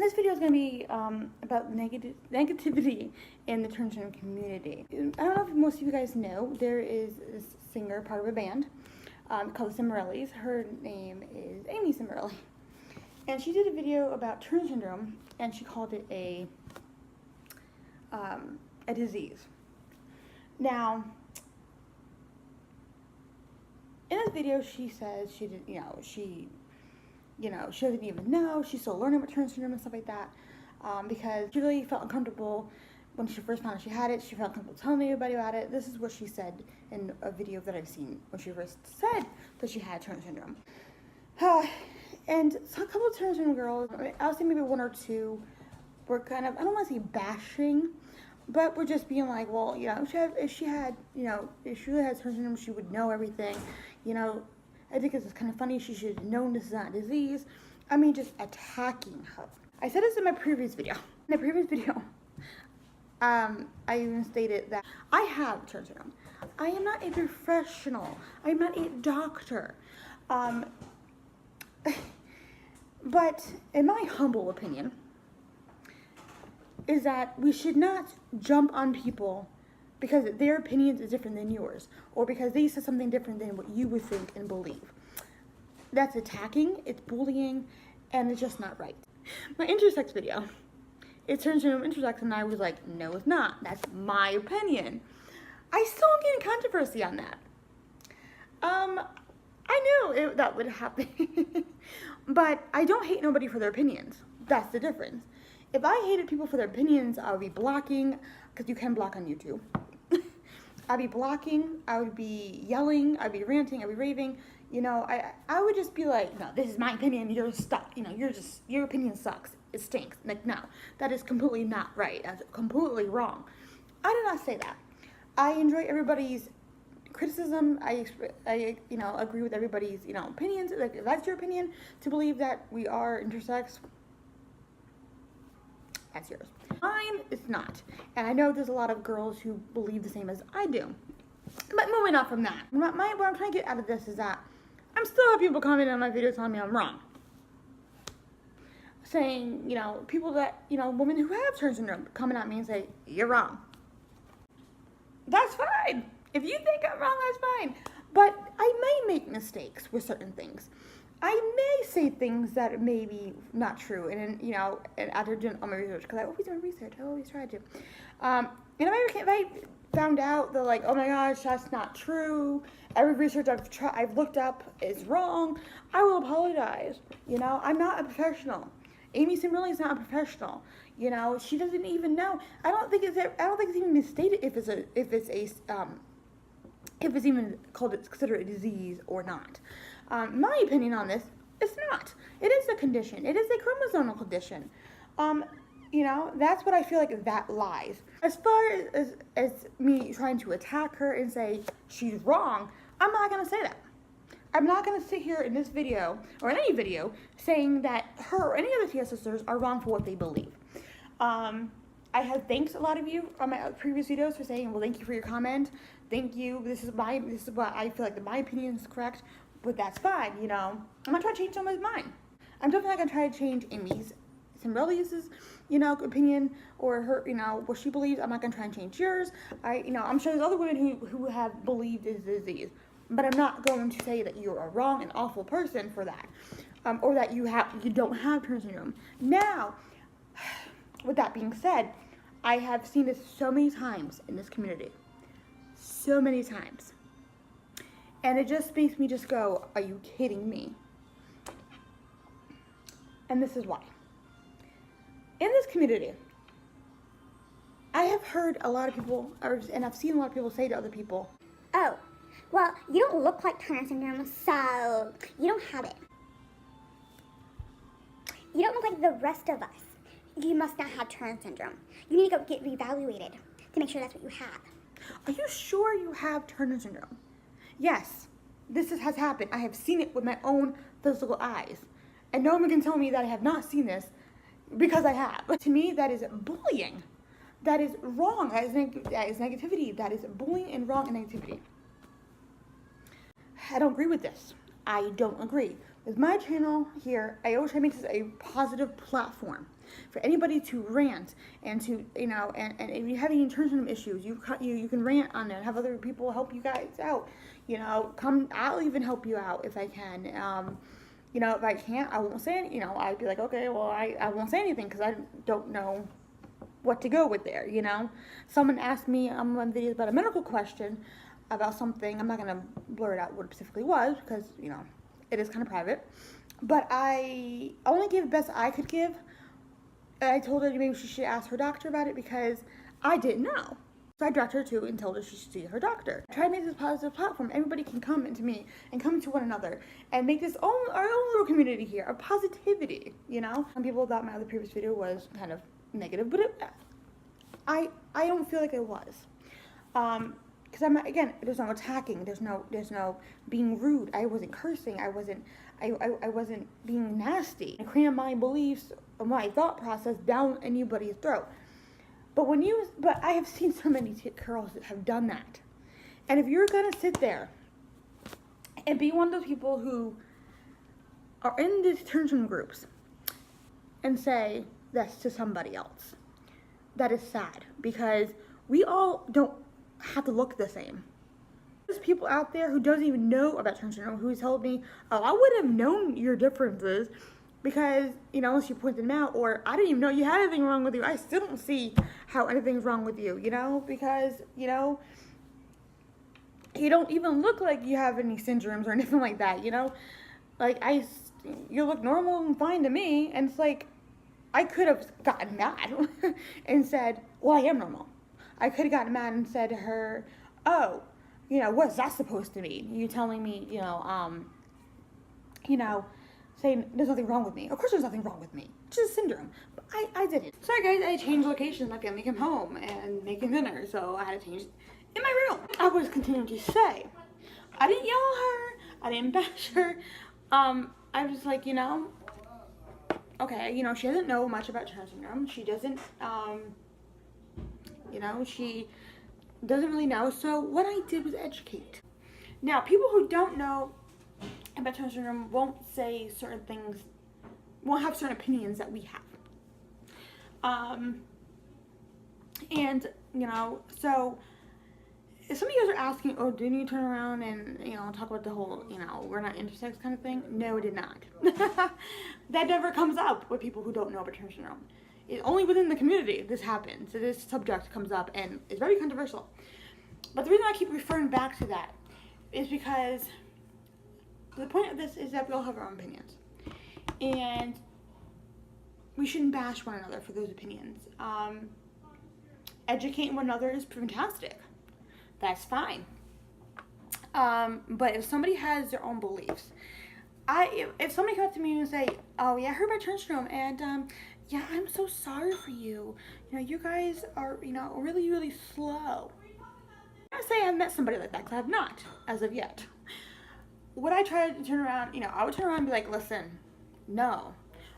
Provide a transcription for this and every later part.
This video is going to be about negativity in the transgender community. I don't know if most of you guys know, there is this singer, part of a band, called the Cimorellis. Her name is Amy Cimarelli. And she did a video about Turner syndrome, and she called it a disease. Now, in this video, she says she did, she doesn't even know. She's still learning about Turner syndrome and stuff like that, because she really felt uncomfortable when she first found out she had it. She felt comfortable telling everybody about it. This is what she said in a video that I've seen when she first said that she had Turner syndrome. And so a couple of Turner syndrome girls, I'll say maybe one or two, were kind of, I don't want to say bashing, but we're just being like, well, if she really had Turner syndrome, she would know everything. I think this is kind of funny. She should have known this is not a disease. I mean, just attacking her. I said this in my previous video. In the previous video, I even stated that I have Turner syndrome. I am not a professional. I'm not a doctor. But in my humble opinion, is that we should not jump on people because their opinion is different than yours, or because they said something different than what you would think and believe. That's attacking, it's bullying, and it's just not right. My intersex video, it turns into intersex, and I was like, no, it's not. That's my opinion. I still am getting controversy on that. I knew that would happen. But I don't hate nobody for their opinions. That's the difference. If I hated people for their opinions, I would be blocking, because you can block on YouTube. I'd be blocking, I would be yelling, I'd be ranting, I'd be raving. I would just be like, no, this is my opinion, you're stuck. Your opinion sucks. It stinks. Like, no, that is completely not right. That's completely wrong. I did not say that. I enjoy everybody's criticism. I agree with everybody's, opinions. Like, if that's your opinion, to believe that we are intersex, that's yours. Mine is not. And I know there's a lot of girls who believe the same as I do. But moving on from that, what I'm trying to get out of this is that I'm still have people commenting on my videos telling me I'm wrong. Saying, people that, women who have Turner syndrome comment at me and say, you're wrong. That's fine. If you think I'm wrong, that's fine. But I may make mistakes with certain things. I may say things that may be not true, and after doing all my research, because I always do research, I always try to. And if I found out that, like, oh my gosh, that's not true, every research I've looked up is wrong, I will apologize. I'm not a professional. Amy Cimarelli is not a professional. She doesn't even know. I don't think it's even been stated if it's even considered a disease or not. My opinion on this, it's not. It is a condition. It is a chromosomal condition. That's what I feel like that lies. As far as me trying to attack her and say she's wrong, I'm not going to say that. I'm not going to sit here in this video, or in any video, saying that her or any other TS sisters are wrong for what they believe. I have thanked a lot of you on my previous videos for saying, well, thank you for your comment. Thank you. This is what I feel like my opinion is correct. But that's fine, I'm not trying to change someone's mind. I'm definitely not going to try to change Amy Cimarelli's, opinion, or her, what she believes. I'm not going to try and change yours. I'm sure there's other women who have believed this disease. But I'm not going to say that you're a wrong and awful person for that. Or that you don't have Turner syndrome. Now, with that being said, I have seen this so many times in this community. So many times. And it just makes me just go, are you kidding me? And this is why. In this community, I have heard a lot of people, and I've seen a lot of people say to other people, oh, well, you don't look like Turner syndrome, so you don't have it. You don't look like the rest of us. You must not have Turner syndrome. You need to go get reevaluated to make sure that's what you have. Are you sure you have Turner syndrome? Yes, has happened. I have seen it with my own physical eyes. And no one can tell me that I have not seen this, because I have. But to me, that is bullying. That is wrong. That is negativity. That is bullying and wrong and negativity. I don't agree with this. I don't agree. With my channel here, I always try to make this a positive platform for anybody to rant and to, and if you have any internship issues, you can rant on there and have other people help you guys out. I'll even help you out if I can. If I can't, I won't say any, I'd be like, okay, well, I won't say anything because I don't know what to go with there, Someone asked me on one video about a medical question about something. I'm not going to blur it out what it specifically was because, it is kind of private. But I only gave the best I could give. I told her maybe she should ask her doctor about it because I didn't know. So I directed her to and told her she should see her doctor. Try to make this a positive platform. Everybody can come into me and come to one another and make this our own little community here of positivity, Some people thought my other previous video was kind of negative, but I don't feel like it was. Because there's no attacking, there's no being rude. I wasn't cursing, I wasn't being nasty. I crammed my beliefs or my thought process down anybody's throat. But I have seen so many girls that have done that. And if you're gonna sit there and be one of those people who are in these detention groups and say this to somebody else, that is sad, because we all don't have to look the same. There's people out there who doesn't even know about Turner syndrome who told me, oh, I wouldn't have known your differences because, unless you pointed them out, or I didn't even know you had anything wrong with you. I still don't see how anything's wrong with you, because, you don't even look like you have any syndromes or anything like that, Like, you look normal and fine to me, and it's like, I could have gotten mad and said, well, I am normal. I could have gotten mad and said to her, oh, what's that supposed to mean? You telling me, saying there's nothing wrong with me. Of course there's nothing wrong with me. It's just a syndrome. But I didn't. Sorry guys, I changed locations. My family came home and making dinner, so I had to change in my room. I was continuing to say, I didn't yell at her. I didn't bash her. I was like, okay, she doesn't know much about Turner syndrome. She doesn't, she doesn't really know. So what I did was educate. Now, people who don't know about Turner syndrome won't say certain things, won't have certain opinions that we have. So if some of you guys are asking, oh, didn't you turn around and, talk about the whole, we're not intersex kind of thing? No, it did not. That never comes up with people who don't know about Turner syndrome. Only within the community this happens. So this subject comes up and it's very controversial. But the reason I keep referring back to that is because the point of this is that we all have our own opinions. And we shouldn't bash one another for those opinions. Educating one another is fantastic. That's fine. But if somebody has their own beliefs, if somebody comes up to me and say, oh yeah, I heard about Turner syndrome, and yeah, I'm so sorry for you. You guys are, really, really slow. I'm not saying I've met somebody like that, because I have not, as of yet. Would I try to turn around, I would turn around and be like, listen, no,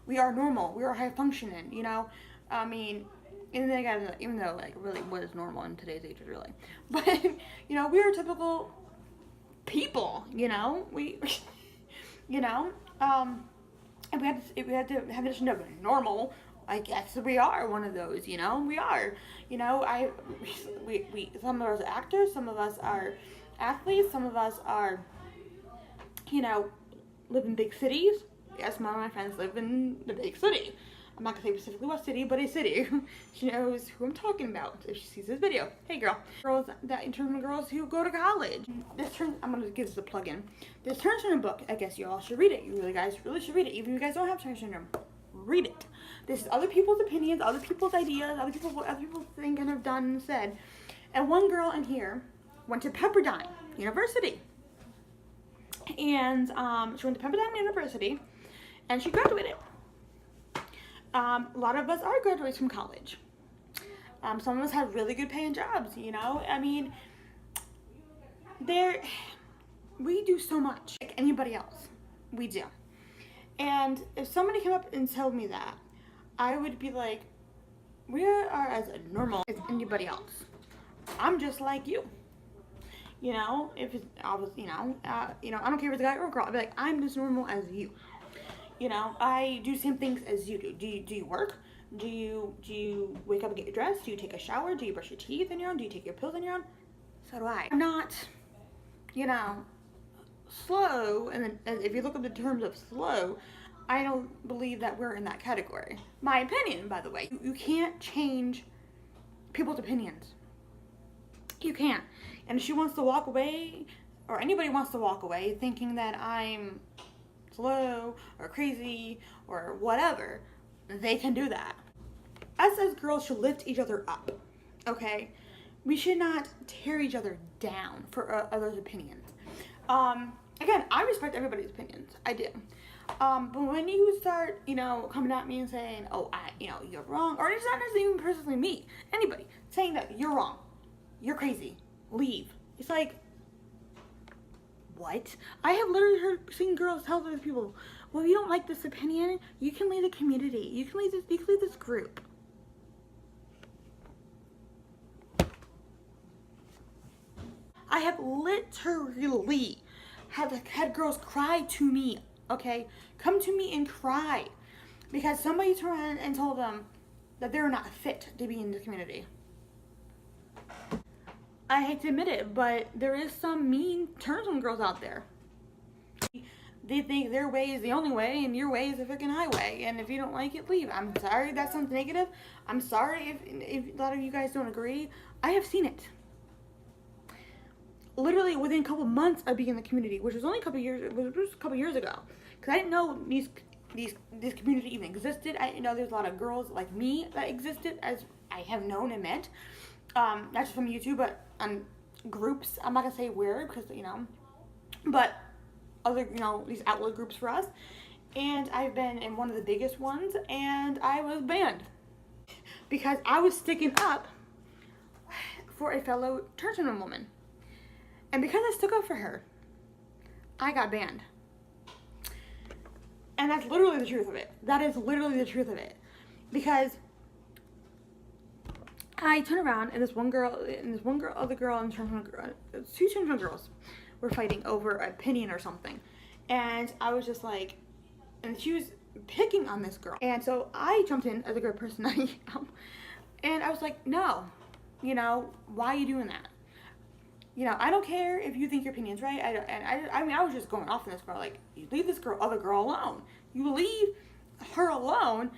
we are normal, we are high functioning, I mean, and then again, even though, like, really, what is normal in today's age, really, but, we are typical people, we, if we had to have this normal, I guess we are one of those, we are, we some of us are actors, some of us are athletes, some of us are, live in big cities. Yes, one of my friends live in the big city. I'm not gonna say specifically what city, but a city. She knows who I'm talking about if she sees this video. Hey girl. Girls, that intern girls who go to college. I'm gonna give this a plug-in. This Turner syndrome book, I guess you all should read it. You guys really should read it. Even if you guys don't have Turner syndrome, read it. This is other people's opinions, other people's ideas, other people think and have done and said. And one girl in here went to Pepperdine University. And she went to Pepperdine University and she graduated. A lot of us are graduates from college. Some of us have really good paying jobs, I mean, we do so much like anybody else. We do. And if somebody came up and told me that, I would be like, we are as normal as anybody else. I'm just like you. You know, if it's, I was, I don't care if it's a guy or a girl. I'd be like, I'm just normal as you. You know, I do the same things as you do. Do you work? Do you wake up and get your dress? Do you take a shower? Do you brush your teeth on your own? Do you take your pills on your own? So do I. I'm not, slow. And then if you look up the terms of slow, I don't believe that we're in that category. My opinion, by the way, you can't change people's opinions. You can't. And if she wants to walk away, or anybody wants to walk away thinking that I'm slow or crazy or whatever, they can do that. Us as girls should lift each other up, okay? We should not tear each other down for others' opinions. Again, I respect everybody's opinions. I do. But when you start, coming at me and saying, oh, you're wrong, or it's not necessarily even personally me, anybody, saying that you're wrong, you're crazy, leave. It's like, what? I have literally seen girls tell other people, well, if you don't like this opinion, you can leave the community. You can leave this group. I have literally had girls cry to me, okay? Come to me and cry because somebody turned around and told them that they're not fit to be in the community. I hate to admit it, but there is some mean turns on girls out there. They think their way is the only way and your way is the freaking highway. And if you don't like it, leave. I'm sorry that sounds negative. I'm sorry if a lot of you guys don't agree. I have seen it. Literally within a couple months of being in the community, which was only a couple years ago. Because I didn't know this community even existed. I didn't know there's a lot of girls like me that existed, as I have known and met. Not just from YouTube, but on groups. I'm not gonna say where because but other these outlet groups for us. And I've been in one of the biggest ones, and I was banned because I was sticking up for a fellow transgender woman, and because I stuck up for her, I got banned. And that's literally the truth of it. That is literally the truth of it, because I turned around and this one girl, other girl, and two transgender girls were fighting over opinion or something. And I was just like, and she was picking on this girl. And so I jumped in as a good person I am. And I was like, no, why are you doing that? I don't care if you think your opinion's right. I was just going off on this girl. Like, you leave this other girl alone. You leave her alone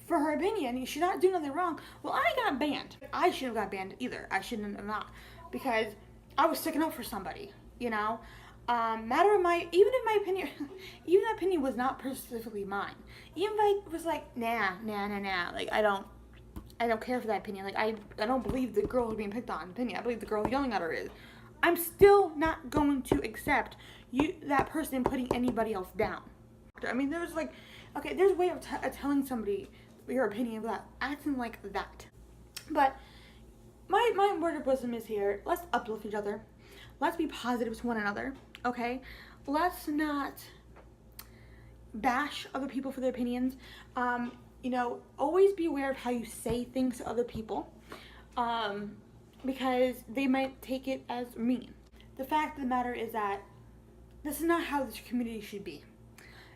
for her opinion. She's not doing nothing wrong. Well, I got banned. I shouldn't have got banned either. I shouldn't have not, because I was sticking up for somebody. Even if my opinion, even that opinion was not specifically mine. Even if I was like, nah. Like, I don't care for that opinion. Like, I don't believe the girl who's being picked on opinion. I believe the girl yelling at her is. I'm still not going to accept that person putting anybody else down. I mean, there's like, okay, there's a way of telling somebody your opinion without acting like that. But my word of wisdom is here. Let's uplift each other. Let's be positive to one another. Okay? Let's not bash other people for their opinions. Always be aware of how you say things to other people, because they might take it as mean. The fact of the matter is that this is not how this community should be.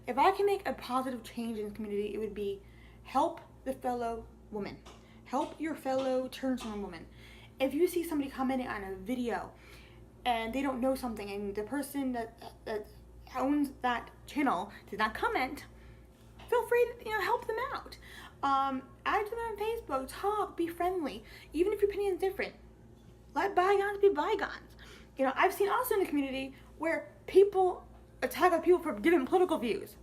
If I can make a positive change in the community, it would be help the fellow woman. Help your fellow transgender woman. If you see somebody commenting on a video and they don't know something, and the person that owns that channel did not comment, feel free to help them out. Add to them on Facebook, talk, be friendly. Even if your opinion is different, let bygones be bygones. I've seen also in the community where people attack other people for different political views.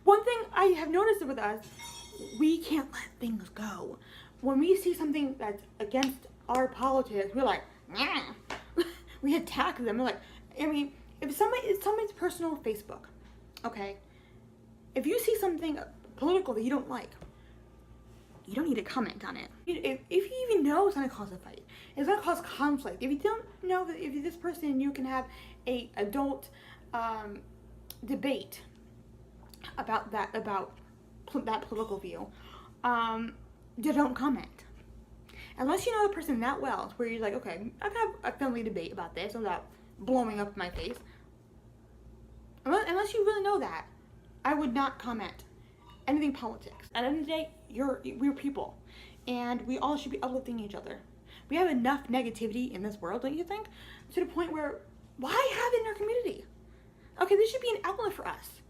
One thing I have noticed with us, we can't let things go. When we see something that's against our politics, we're like, nah. We attack them. We're like, if somebody's personal Facebook, okay, if you see something political that you don't like, you don't need to comment on it. If you even know it's going to cause a fight, it's going to cause conflict. If you don't know that if this person, you can have a adult debate about that political view, don't comment. Unless you know the person that well, where you're like, okay, I can have a friendly debate about this without blowing up my face. Unless you really know that, I would not comment anything politics. At the end of the day, we're people, and we all should be uplifting each other. We have enough negativity in this world, don't you think? To the point where, why have it in our community? Okay, this should be an outlet for us.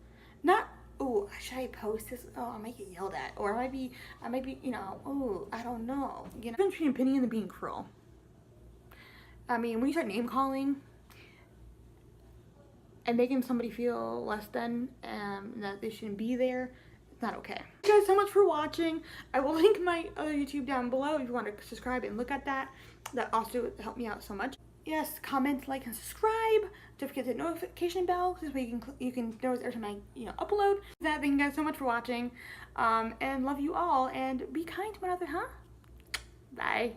Not, oh, should I post this? Oh, I might get yelled at. Or I might be, you know, oh, I don't know. You know, between opinion and being cruel. I mean, when you start name calling and making somebody feel less than, that they shouldn't be there, it's not okay. Thank you guys so much for watching. I will link my other YouTube down below if you want to subscribe and look at that. That also helped me out so much. Yes, comment, like, and subscribe. Don't forget the notification bell, this way you can notice every time I upload. Thank you guys so much for watching, and love you all, and be kind to one another, huh? Bye.